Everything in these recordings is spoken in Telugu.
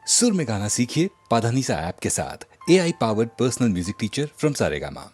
सुर में गाना सीखिए पाधानीसा ऐप के साथ। AI powered personal music teacher from Saregama.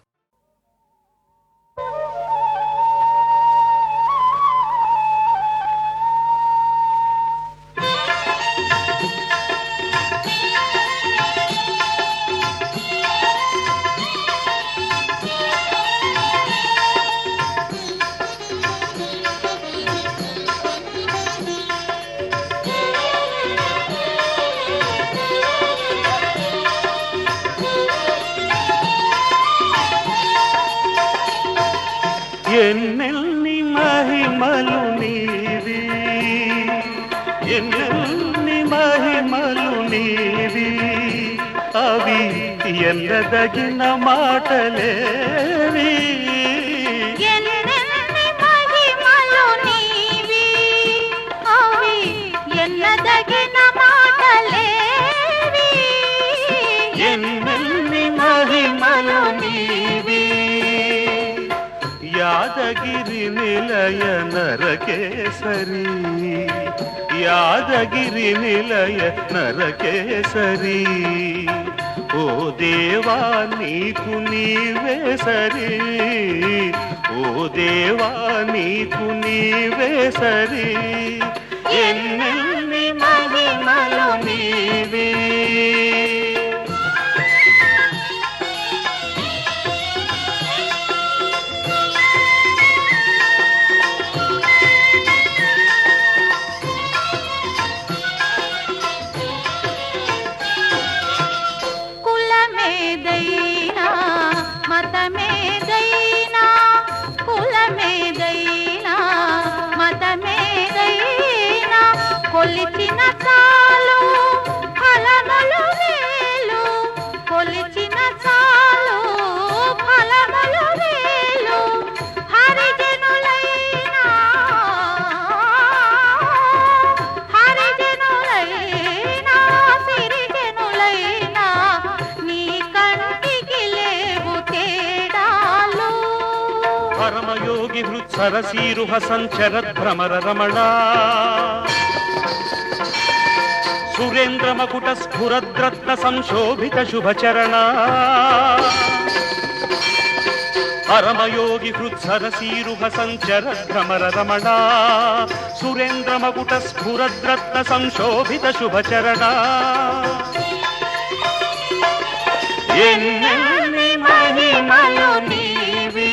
ఎన్నెన్ని మహిమలు నీవి, ఎన్నెన్ని మహిమలు నీవి, అవి ఎన్నదగిన మాటలేవి. ఎన్నెన్ని మహిమలు నీవి, అవి ఎన్నదగిన మాటలేవి. ఎన్నెన్ని మహిమలు నీవి, యాదగిరి నిలయ నరకేసరి, యాదగిరి నిలయ నరకేసరి, ఓ దేవా నీకు నీవే సరి, ఓ దేవా నీకు నీవే సరి. ఎన్నెన్ని మహిమలు నీవే. కులమేదైనా మతమేదైనా, కులమేదైనా మతమేదైనా, కొలిచిన చాలు ఫలములు వేలు, కొలిచిన చాలు ఫలములు వేలు. హరిజనులైనా హరిజనులైనా సిరిజనులైనా, నీ కంటికి లేవు తేడాలు. పరమయోగి హృత్సరసీరుహ సంచరత్ భ్రమర రమణ, సురేంద్ర మకుట స్ఫురద్రత్న సంశోభిత శుభచరణ. పరమయోగి హృత్సరసీరుహ సంచరత్ భ్రమర రమణ, సురేంద్ర మకుట స్ఫురద్రత్న సంశోభిత శుభచరణ. ఎన్నెన్ని మహిమలు నీవే.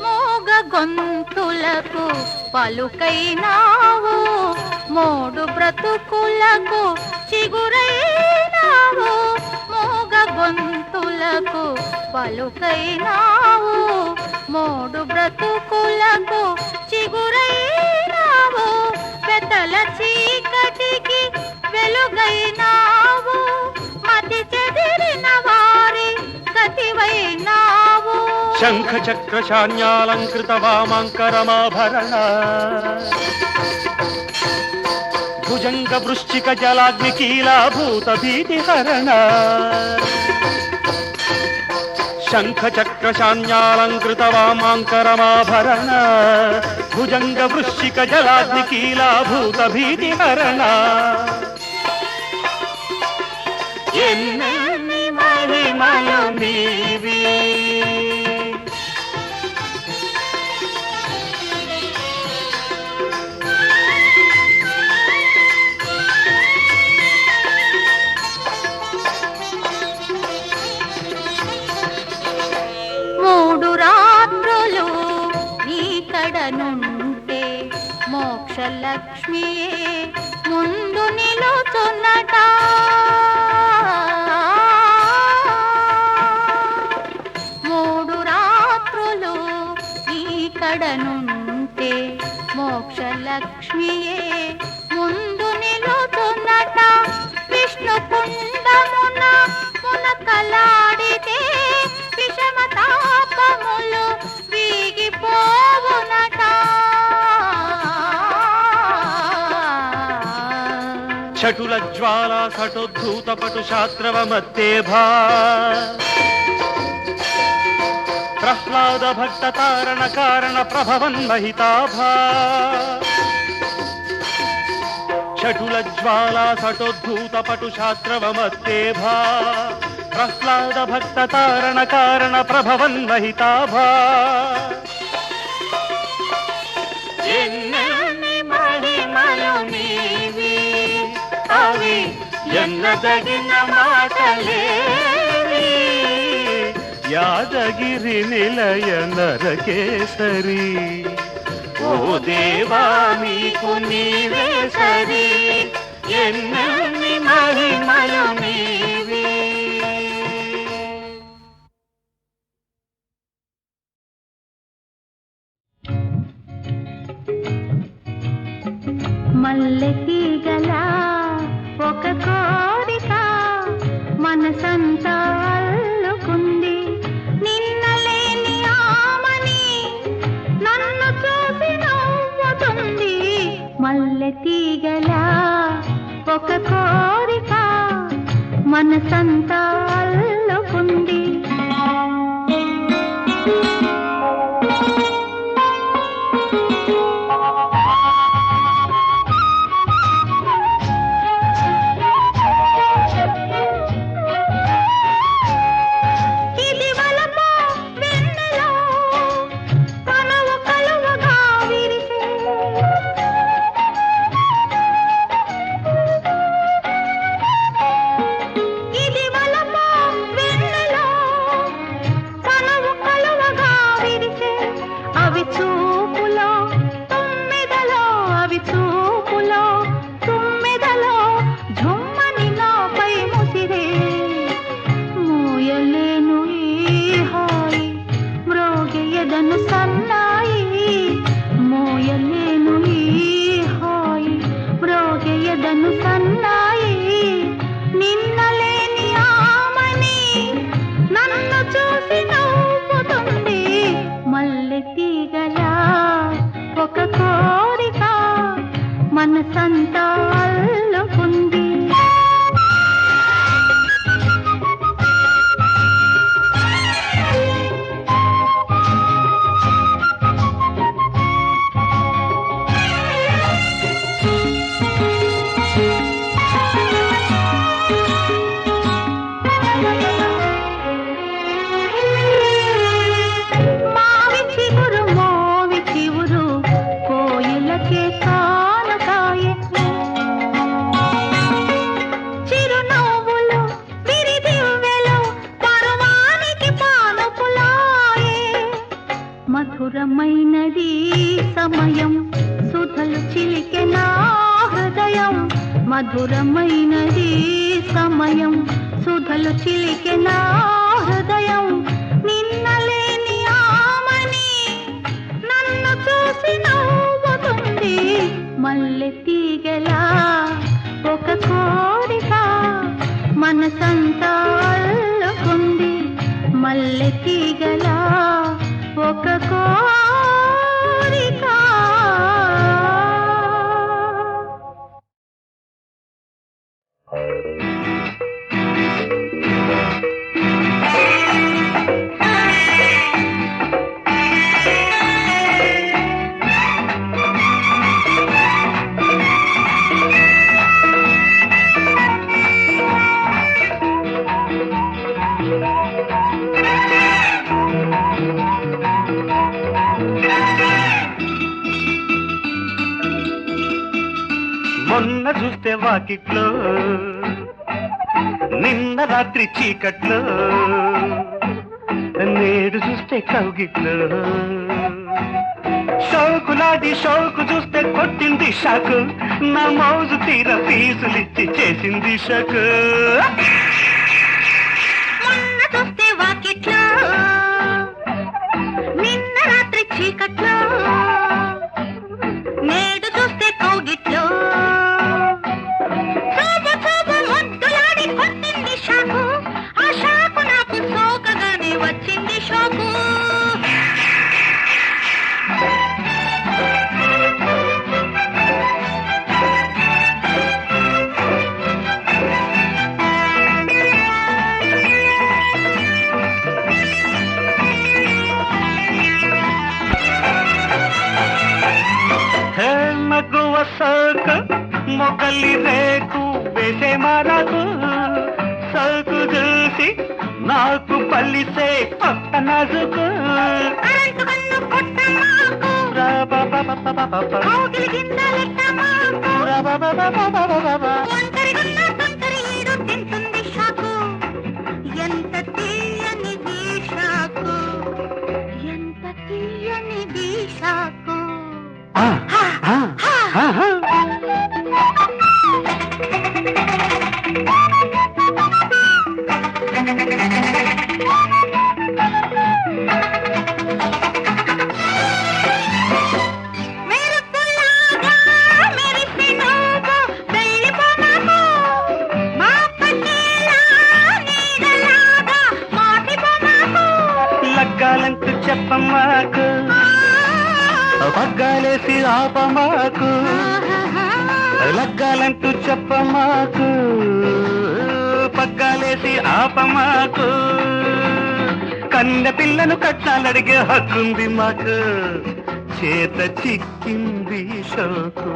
మోగ గొంతులకు పలుకైనావు, మోడు బ్రతుకులకు చిగురైనావు. మోగ గొంతులకు పలుకైనావు, మోడు బ్రతుకులకు చిగురైనావు. పెద్దల చీకటికి వెలుగైనావు, మతి చెదిరిన వారి గతివైనావు. శంఖ చక్ర శాన్యాలంకృత వామాంకరమాభరణ, భుజంగ వృశ్చిక జలాగ్ని కీలాభూత భీతిహరణ. శంఖ చక్ర శాన్యాలంకృత వామాంకరమాభరణ, భుజంగ వృశ్చిక జలాగ్ని కీలాభూత భీతిహరణ. ఎన్నెన్ని మహిమలు నీవే. మూడు రాత్రులు నీ కడనుంటే మోక్షలక్ష్మియే ముందు నిలుచున్నట. మూడు రాత్రులు నీ కడనుంటే మోక్షలక్ష్మియే ముందు నిలుచున్నట. విష్ణు కుండమున మునకలాడితే విషమతాపములు వీగిపోవునట. చటుల జ్వాల సటోద్ధూత పటు శాస్త్రవ మత్తేభా ప్రహ్లాద భక్త తారణ కారణ ప్రభవన్ మహితాభా చటుల జ్వాల సటోద్ధూత పటు శాస్త్రవ మత్తేభా ప్రహ్లాద భక్త తారణ కారణ ప్రభవన్ మహితాభా ఎన్నెన్ని మహిమలు నీవి అవి ఎన్నదగిన మాటలేవి యాదగిరి నిలయ నరకేసరి ఓ దేవా నీకు నీవే సరి ఎన్నెన్ని మహిమలు నీవి మల్లె తీగల ఒక కోరిక మనసంతా అల్లుకుంది నిన్నలేని ఆమని నన్ను చూసి నవ్వుతుంది మల్లె తీగల ఒక కోరిక మనసంతా అల్లుకుంది మనసంతా అల్లుకుంది మావి చిగురు మోవి చివురు కోయిలకే కానకాయే చిరునవ్వులు విరిదివ్వెలు పరువానికి పానుపులాయే మధురమైనది సమయం సుధలు చిలికె నా హృదయం మధురమైనది సమయం సుధలు చిలికె నా హృదయం నిన్నలేని ఆమని నన్ను చూసి నవ్వుతుంది మల్లె తీగలా ఒక కోరిక మనసంతా అల్లుకుంది మల్లె తీగలా ఒక కోరిక మొన్న చూస్తే వాకిట్లో నిన్న రాత్రి చీకట్లో నేడు చూస్తే కౌగిట్లో షౌకులాడి షౌకు చూస్తే కొట్టింది షాకు నా మౌజు తీర ఫీజులిచ్చి చేసింది షాకు మొన్న చూస్తే వాకిట్లో నిన్న రాత్రి చీకట్లో నేడు చూస్తే కౌగిట్లో చూపు చూపు ముద్దులాడి కొట్టింది షాకు ఆ షాకు నాకు సోకగానే వచ్చింది షాకు సోకు మొగలి రేకు వేసే మారకు సోకు చూసి నాకు పల్లిసే కొత్త నాజుకు కరెంటు కన్ను కొట్ట మాకు కౌగిలి గింజలెట్ట మాకు ఒంటరిగున్న తొంటరి ఈడు తింటుంది షాకు ఎంత తీయనిది షాకు ఎంత తీయనిది షాకు మెరుపులాగా మెరిసే నువ్వు వెళ్ళిపోమాకు మా పట్టేలా నీడలాగా మాటిపోమాకు లగ్గాలంటూ చెప్పమాకు పగ్గాలేసి ఆపమాకు లగ్గాలంటూ చెప్పమాకు పగ్గాలేసి ఆపమాకు కన్నె పిల్లను కట్టాలడిగే హక్కుంది మాకు చేత చిక్కింది షోకు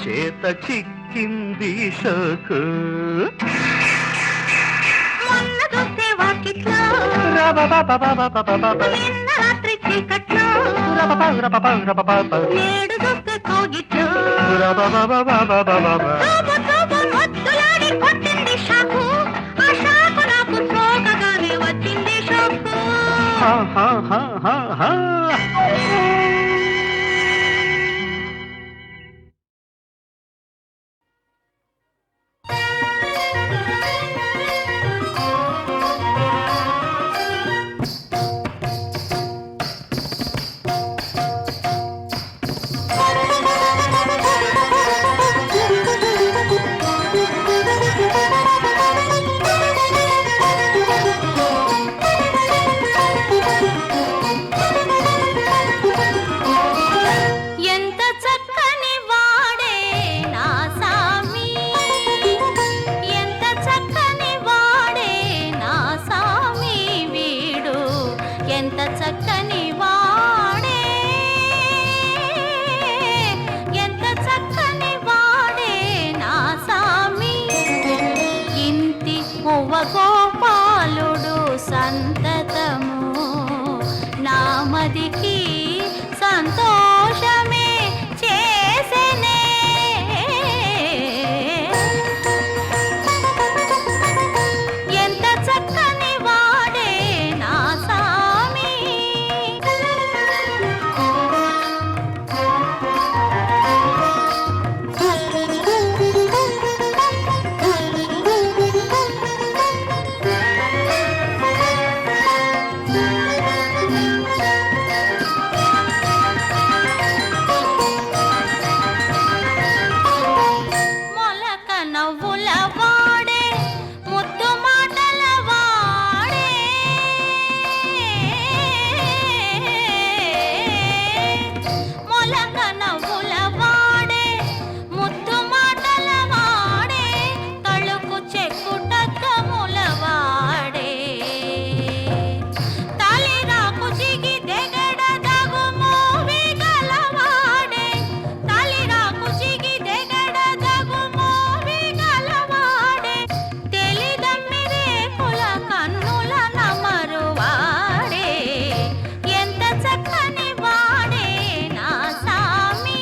చేత చిక్కింది షోకు మొన్న చూస్తే వాకిట్లో నిన్న రాత్రి చీకట్లో నేడు చూస్తే కోగిట్లో తోబు మొద్దులాడి కొట్టింది షాకు ఆ షాకు నాకు సోకగానే వచ్చింది షోకు ఎంత చక్కని వాడే నా సామి ఎంత చక్కని వాడే నా సామి వీడు ఎంత చక్కని వాడే ఎంత చక్కని వాడే నా సామి ఇంటి పువ్వ గోపాలుడు సంతతము నామదికి సంతోషమే చేసెనే ఎంత చక్కని వాడే నా సామి మొలక నవ్వుల వాడే ముద్దు మాటల వాడే మొలక నవ్వుల వాడే ముద్దు మాటల వాడే తళుకు చెక్కుటక్కముల వాడే తలిరాకు జిగి దెగడ దగు మూవి గలవాడే తలిరాకు జిగి దెగడ దగు మూవి గలవాడే తెలిదమ్మిరే కుల కన్నుల నమరువాడే ఎంత చక్కని వాడే నా సామి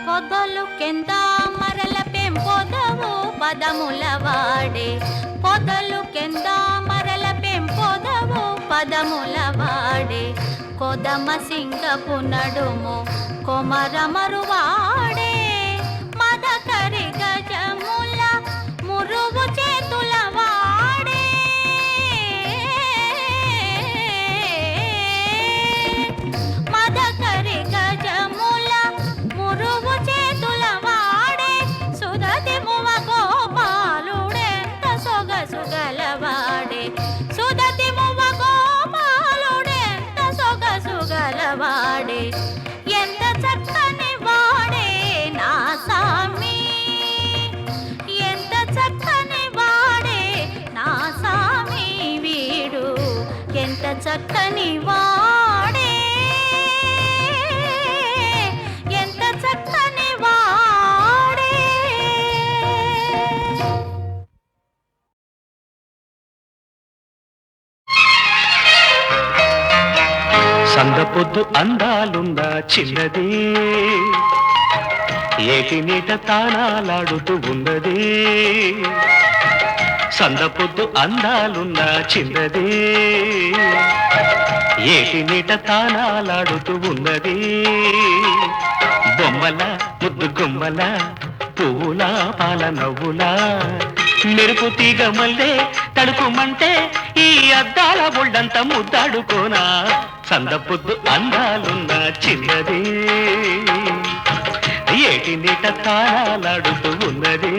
పొదలు కింద మరల పెంపొదవు పదముల వాడే పొదలు కింద మరల పెంపొదవు పదముల వాడే కొదమ సింగపు నడుము కొమరమరు వాడే మదకరి గజముల మురువు చేతుల వాడే మదకరి గజముల మురువు చేతుల వాడే సుధతి మువ గోపాలుడెంత సొగసుగలవాడే సుధతి మువ గోపాలుడెంత చక్కని వాడే ఎంత చక్కని వాడే సందపొద్దు అందాలుందా చిన్నది ఏటి నీట తానాలాడుతూ ఉన్నది సందపొద్దు అందాలున్నా చిన్నది ఏటి నీట తానాలాడుతూ ఉన్నది బొమ్మల ముద్దు గుమ్మల పువ్వుల పాల నవ్వులా మెరుపు తీగ మల్లే తడుకుమంటే ఈ అద్దాల ఒళ్ళంత ముద్దాడుకోనా సందపొద్దు అందాలున్న చిన్నది ఏటి నీట తాళాలాడుతూ ఉన్నది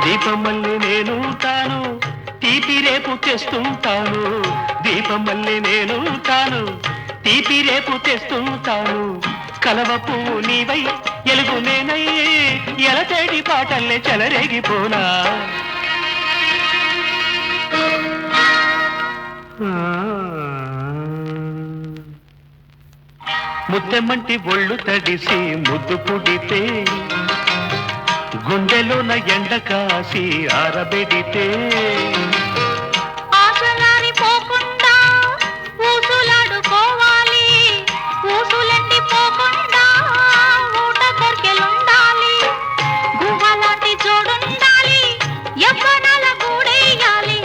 దీపమల్లి నేను తాను తీపి రేపు తెస్తుంటాను దీపమల్లి నేను తాను తీపి రేపు తెస్తుంటాను కలవ పువ్వు నీవై ఎలుగు నేనై ఎలతేడి పాటల్లే చెలరేగిపోనా ముద్దెమ్మంటి ఒళ్ళు తడిసి ముద్దు పుడితే గుండెలోన ఎండ కాసి ఆరబెడితే ఆశలారి పోకుండా ఊసులాడుకోవాలి ఊసులెండి పోకుండా ఊట కొర్కెలుండాలి గువ్వలాంటి జోడుండాలి యవ్వనాల గూడేయాలి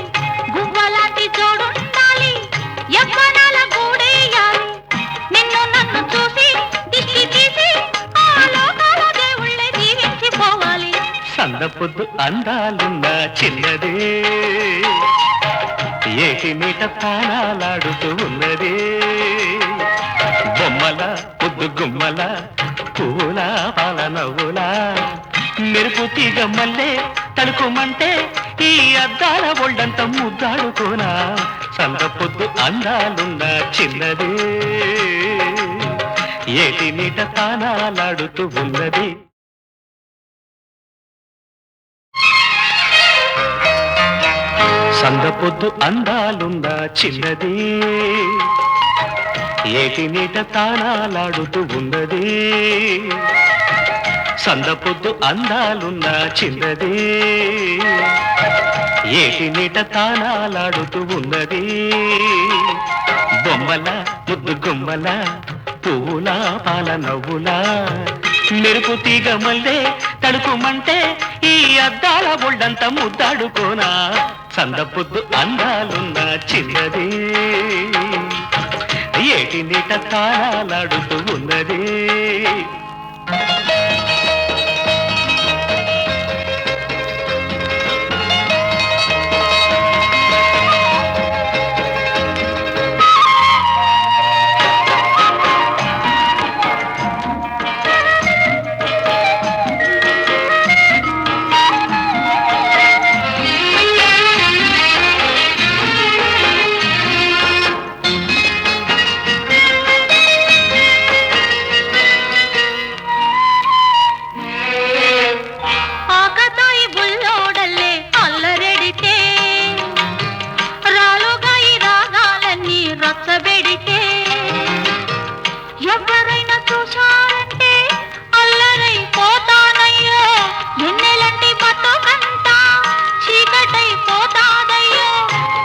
గువ్వలాంటి జోడుండాలి యవ్వనాల గూడేయాలి నిన్ను నన్ను చూసి దిష్టి తీసి ఆ లోకాల దేవుళ్ళే జీవించిపోవాలి సందపొద్దు అందాలున్న చిన్నదే ఏటి మీట తాళాలాడుతూ ఉన్నదే బొమ్మల ముద్దు గుమ్మల పూల పాల నవ్వులా మెరుపు తీగ మల్లే తడుకుమంటే ఈ అద్దాల ఒళ్ళంత ముద్దాడుకోనా సందపొద్దు అందాలున్న చిన్నదే ఏటి మీట తాళాలాడుతూ ఉన్నది సందపొద్దు అందాలున్న చిన్నది ఏటి నీట తాళాలాడుతూ ఉన్నది సందపొద్దు అందాలున్న చిన్నది ఏటి నీట తాళాలాడుతూ ఉన్నది బొమ్మల ముద్దు గుమ్మల పువ్వుల పాల నవ్వులా మెరుపు తీగ మల్లే తడుకుమంటే ఈ అద్దాల ఒళ్ళంత ముద్దాడుకోనా సందపొద్దు అందాలున్న చిన్నది ఏటి నీట తాళాలాడుతూ ఉన్నది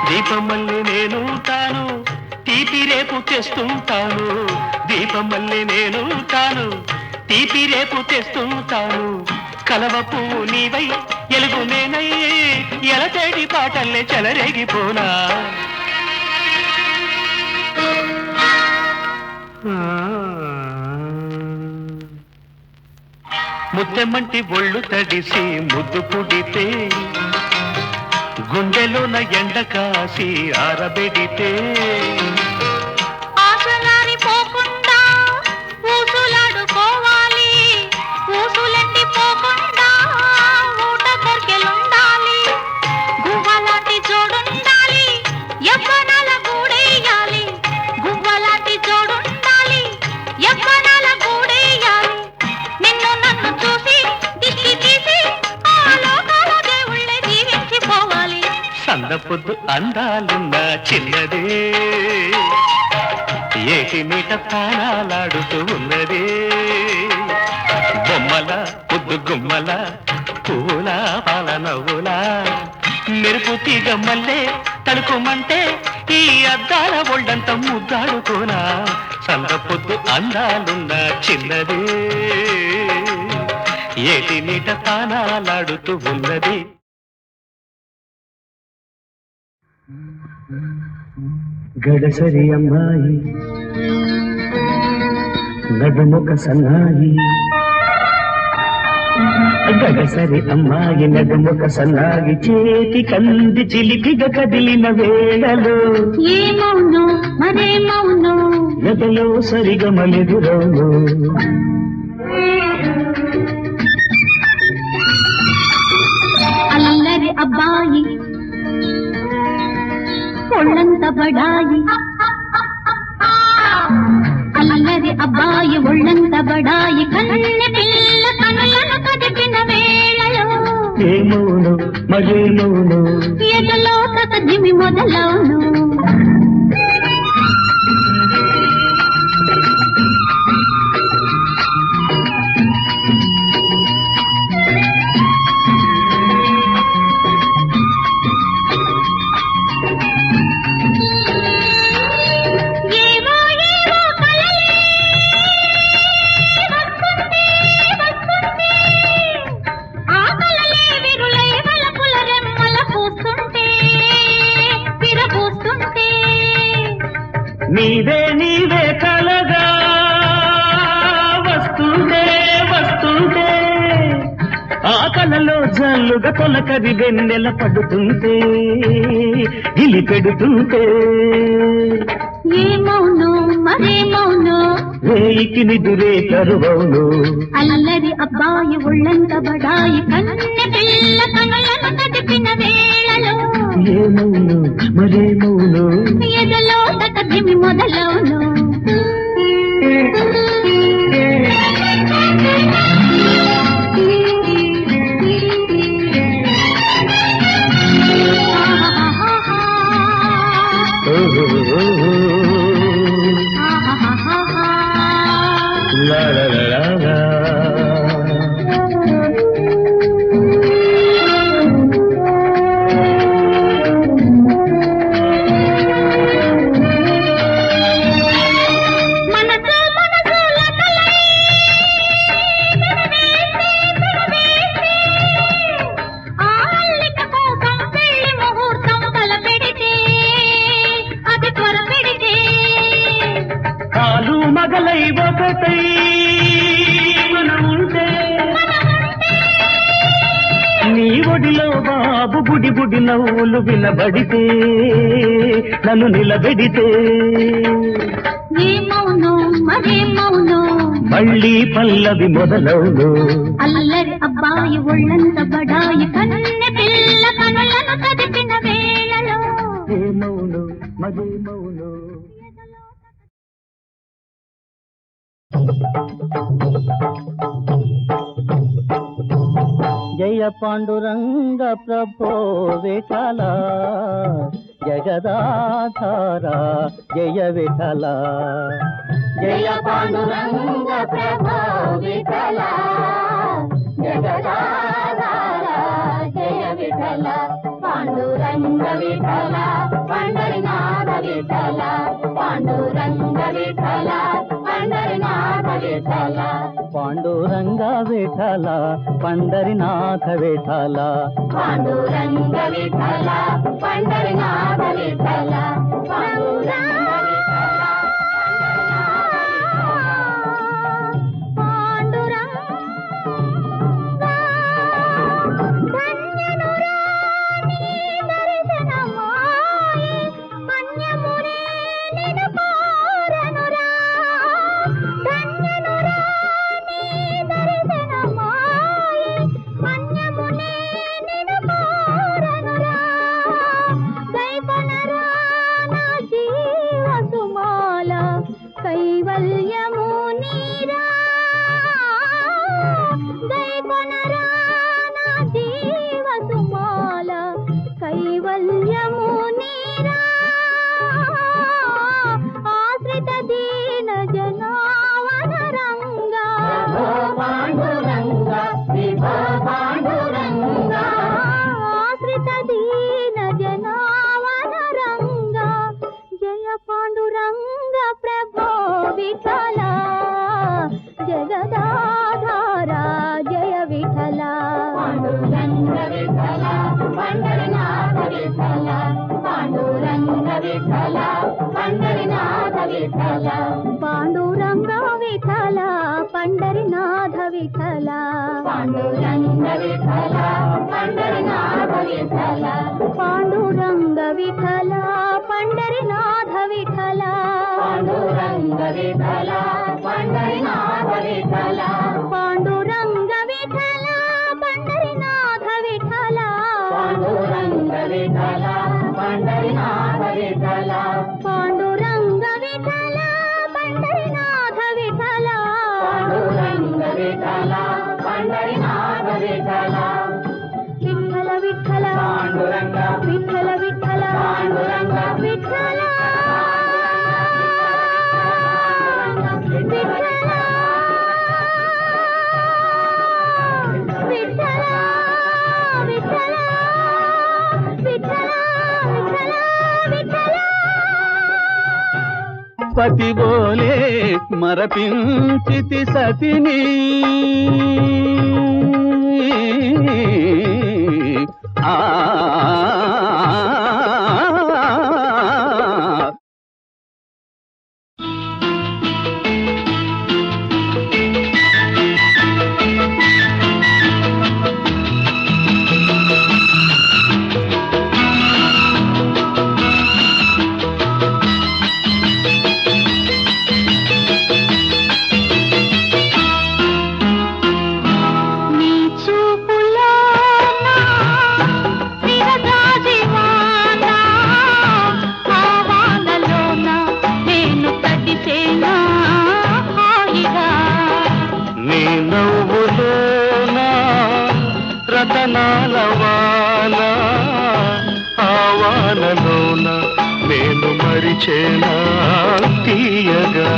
దీపమల్లి నేను తాను తీపి రేపు తెస్తుంటాను దీపమల్లి నేను తాను తీపి ఏపు తెస్తుంటాను కలవ పువ్వు నీవై ఎలుగు నేనై ఎలతేడి పాటల్లే చెలరేగిపోనా ముద్దెమ్మంటి ఒళ్ళు తడిసి ముద్దు పుడితే గుండెలోన ఎండ కాసి ఆరబెడితే ఆశలారిపోకుండా ఊసులాడుకోవాలి ఊసులెండిపోకుండా ఊట కొర్కెలుండాలి గువ్వలాంటి జోడుండాలి యవ్వనాల గూడేయాలి గువ్వలాంటి జోడుండాలి యవ్వనాల గూడేయాలి నిన్ను నన్ను చూసి దిష్టి తీసి ఆ లోకాల దేవుళ్ళే జీవించిపోవాలి సందపొద్దు అందాలున్న చిన్నదే ఏటి మీట ప్రాణాలాడుతూ ఉన్నదే బొమ్మల ముద్దు గుమ్మల పూల పాల నవ్వుల మెరుపు తీగ మల్లే తడుకుమంటే ఈ అద్దాల ఒళ్ళంత ముద్దాడుకోనా సందపొద్దు అందాలున్న చిన్నదే ఏటి మీట ప్రాణాలాడుతూ ఉన్నది గడసరి అమ్మాయి నడుముక సన్నాయి గడసరి అమ్మాయి నడుముక సన్నాయి చేతి కంది చిలిపిగా కదిలిన వేళలో ఏమౌను మరేమౌను ఎదలో సరిగమలెదురవును అల్లరి అబ్బాయి ఒళ్ళంత బడాయి అల్లరి అబ్బాయి ఒళ్ళంత బడాయి కన్నె పిల్ల కనులను కదిపిన వేళలో ఏమౌను మరేమౌను ఎదలో కదిమి మొదలవును నీవే నీవే కలగా వస్తుంటే వస్తుంటే ఆ కలలో జల్లుగా తొలకరి వెన్నెల పడుతుంటే గిలి పెడుతుంటే ఏమౌను మరేమౌను రేయికి నిదురే కరువవును అల్లరి అబ్బాయి ఒళ్ళంత బడాయి కన్నె పిల్ల కనులను కదిపిన వేళలో ఏమౌను మరేమౌను ఎదలో కదిమి మొదలవును la la la la la మగలై ఒకటై మనముంటే నీ ఒడిలో బాబు బుడి బుడి నవ్వులు వినబడితే నన్ను నిలబెడితే ఏమౌను మరేమౌను మళ్ళీ పల్లవి మొదలవును అల్లరి అబ్బాయి ఒళ్ళంత బడాయి కన్నె పిల్ల కనులను కదిపిన వేళలో ఏమౌను మరేమౌను జయ పాండురంగ ప్రభో విఠల జగదాధార జయ విఠల జయ పాండురంగ ప్రభో విఠల జగదాధార జయ విఠల పాండురంగ విఠల పండరినాథ విఠల పాండురంగ విఠల పండరినాథ విఠల పాండురంగ పాండురంగ విఠల పండరినాథ విఠల పాండురంగ విఠల పండరినాథ విఠల పాండురంగ విఠల పండరినాథ విఠల పాండురంగ విఠల పండరినాథ విఠల పాండురంగ విఠల పండరినాథ విఠల పాండురంగ విఠల పండరినాథ విఠల పాండురంగ విఠల పండరినాథ విఠల పాండురంగ విఠల పండరినాథ విఠల పాండురంగ విఠల పండరినాథ విఠల పాండురంగ విఠల పండరినాథ విఠల విఠల విఠల పాండురంగ విఠల విఠల పాండురంగ విఠల పతిబోలే మరపించితి సతిని ఆ రతనాలవాన ఆవానలోన నేను మరిచేనా తీయగా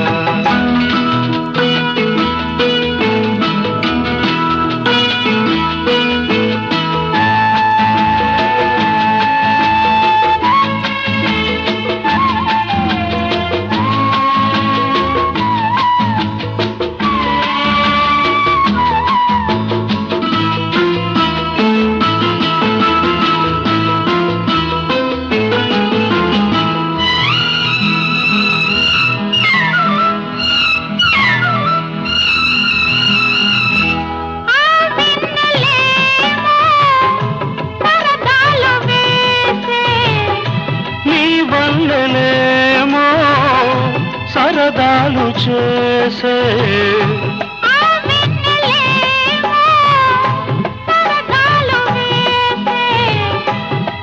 సరదాలు చేసే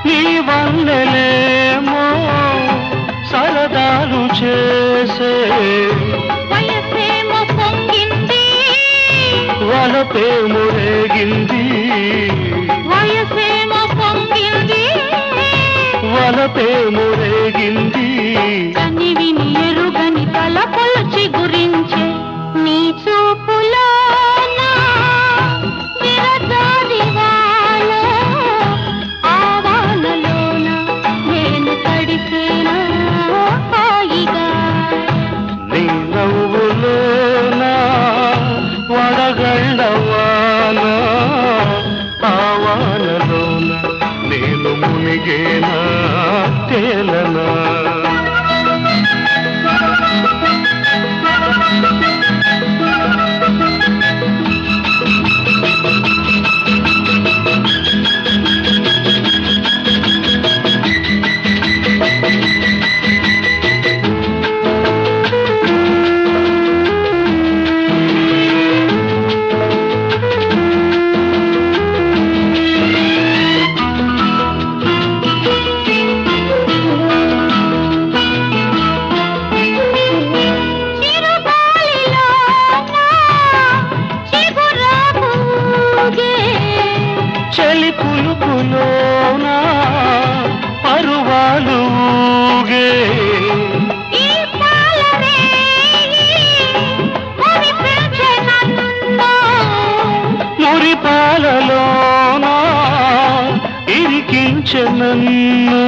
నీ వల్లలేమో సరదాలు చేసే వయసేమో పొంగింది వలపేమో రేగింది వయసేమో పొంగింది వలపేమో రేగింది కని విని ఎరుగని తలపులు చిగురించే నీ చూపులో ఆవానలోన నేను తడిసేనా హాయిగా నీ నవ్వులోన వడగళ్ళ మునిగేనా తేలనా చలి పులుపులోనా పరువాలు ఊగే మురిపాలలోనా ఇరికించే నన్ను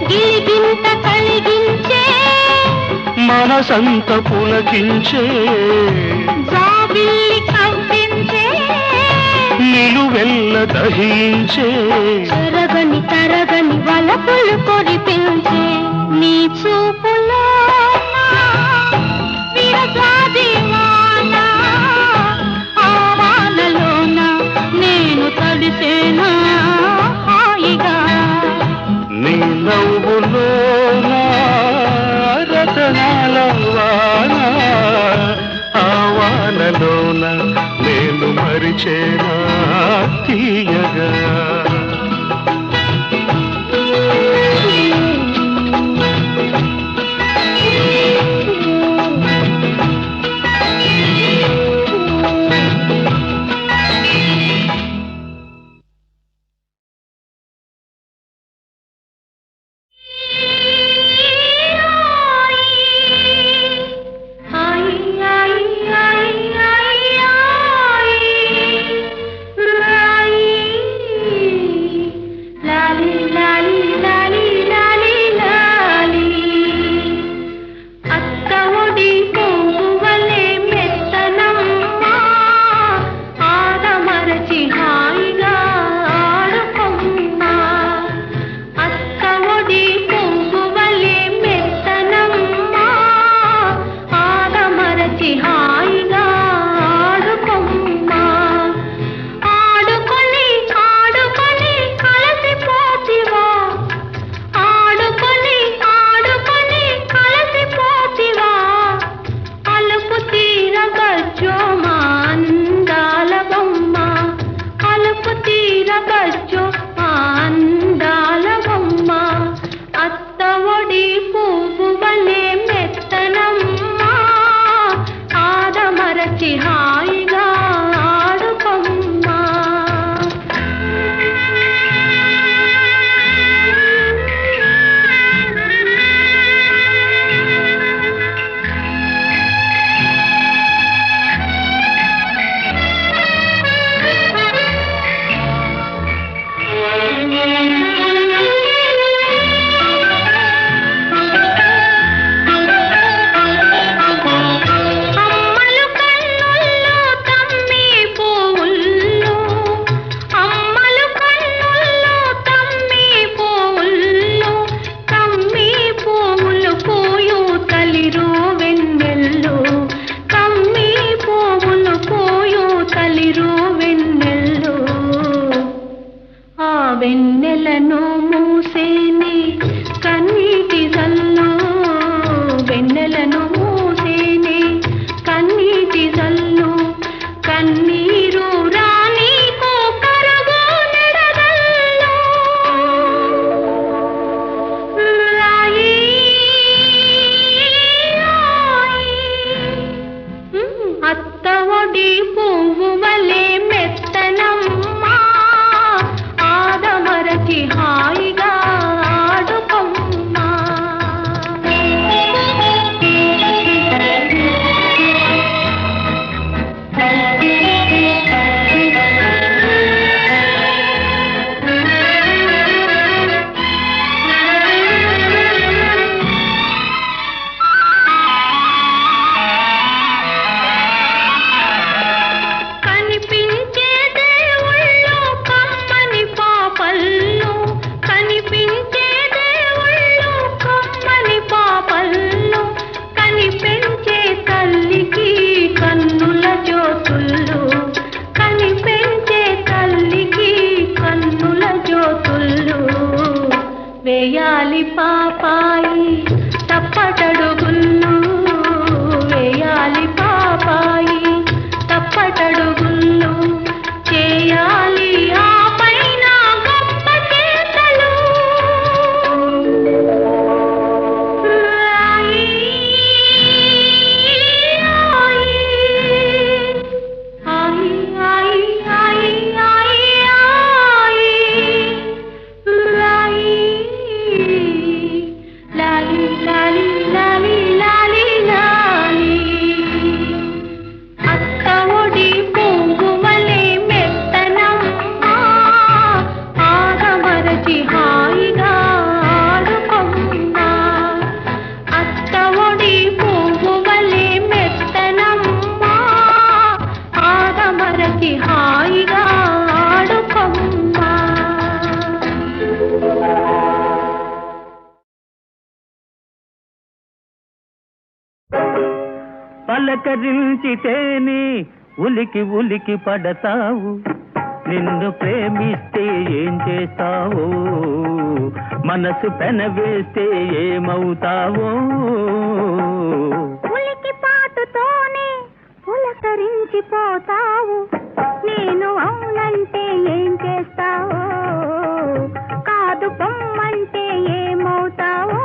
గిలిగింత కలిగించే మనసంత పులకించే జాబిల్లి కవ్వించే నిలువెల్ల దహించే తరగని తరగని వలపులు కొరిపించే నీ చూపులో విరజాది వాన ఆ వానలోన నేను తడిసేనా హాయిగా నీ నవ్వులోనా రతనాల వాన ఆ వానలోన నేను మరిచేనా తీయగా వెన్నెలను మూసేని కన్నీటి జల్లు వెన్నెలను మూసేని కన్నీటి జల్లు కన్నీరు రానీకు కరగు నెడదల్లు రాయి అత్త ఒడి పువ్వు వలె పలకరించితేనే ఉలికి ఉలికి పడతావు, నిన్ను ప్రేమిస్తే ఏం చేస్తావో, మనసు పెనవేస్తే ఏమవుతావో. ఉలికి పాటుతోనే పులకరించిపోతావు, నేను అవునంటే ఏం చేస్తావో, కాదు పొమ్మంటే ఏమవుతావో.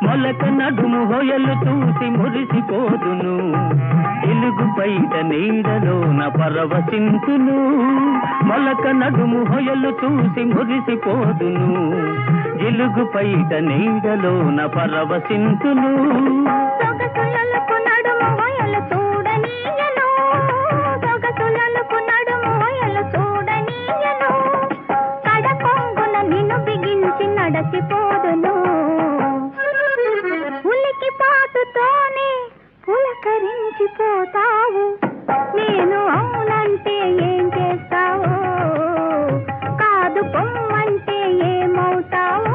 మొలక నడుము హొయలు చూసి మురిసిపోదును, ఎలుగు బయట నీడలోన పరవశింతును. మొలక నడుము హొయలు చూసి మురిసిపోదును, ఎలుగు బయట నీడలోన పరవశింతును. సొగసులకు నడుము హొయలు చూడనీయను, సొగసులకు నడుము హొయలు చూడనీయను, కడకొంగున నిన్ను బిగించి నడచిపోదును. ఉలికి పాటుతోనే పులకరించిపోతావు, నేను అవునంటే ఏం చేస్తావో, కాదు పొమ్మంటే ఏమవుతావో.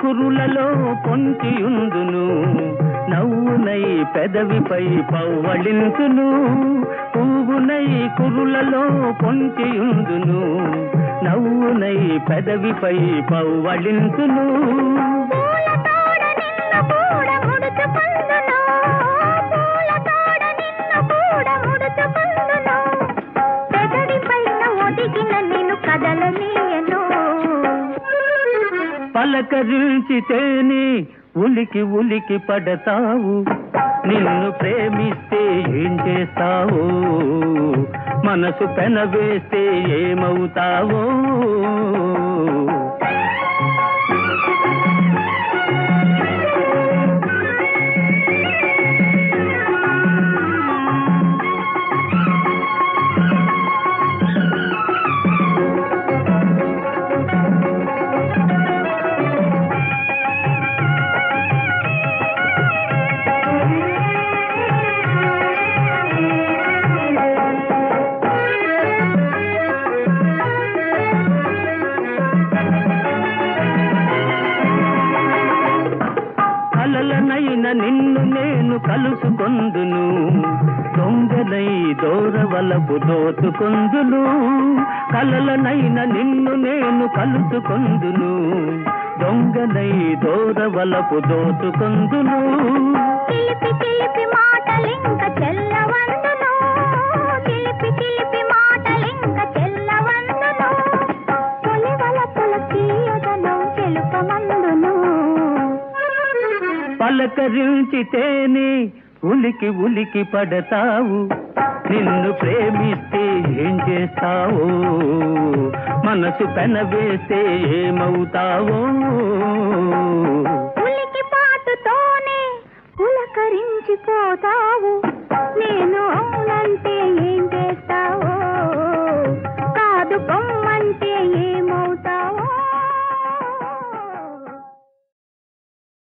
కురులలో పొంచియుందును, నవ్వునై పెదవిపై పవ్వళింతును. పువ్వునై కురులలో పొంచియుందును, నవ్వునై పెదవిపై పవ్వళింతును. పూలతోడ నిన్ను కూడా ముడుచుకుందును, పూలతోడ నిన్ను కూడా ముడుచుకుందును, పెదవిపైన ఒదిగిన నిన్ను కదలనీయను. పలకరించితేనే ఉలికి ఉలికి పడతావు, నిన్ను ప్రేమిస్తే ఏం చేస్తావో, మనసు పెనవేస్తే ఏమవుతావో. కలలనైన నిన్ను నేను కలుసుకొందును, దొంగనై దూరవలపు దోచుకొందును. కలలనైన నిన్ను నేను కలుసుకొందును, దొంగనై దూరవలపు దోచుకొందును. చిలిపి చిలిపి మాటలింక చెల్లవందును, చిలిపి చిలిపి మాటలింక చెల్లవందును, తొలివలపుల తీయదనం తెలుపమందును. పలకరించితేనే ఉలికి ఉలికి పడతావు, నిన్ను ప్రేమిస్తే ఏం చేస్తావో, మనసు పెనవేస్తే ఏమవుతావో. ఉలికి పాటుతోనే పులకరించిపోతావు,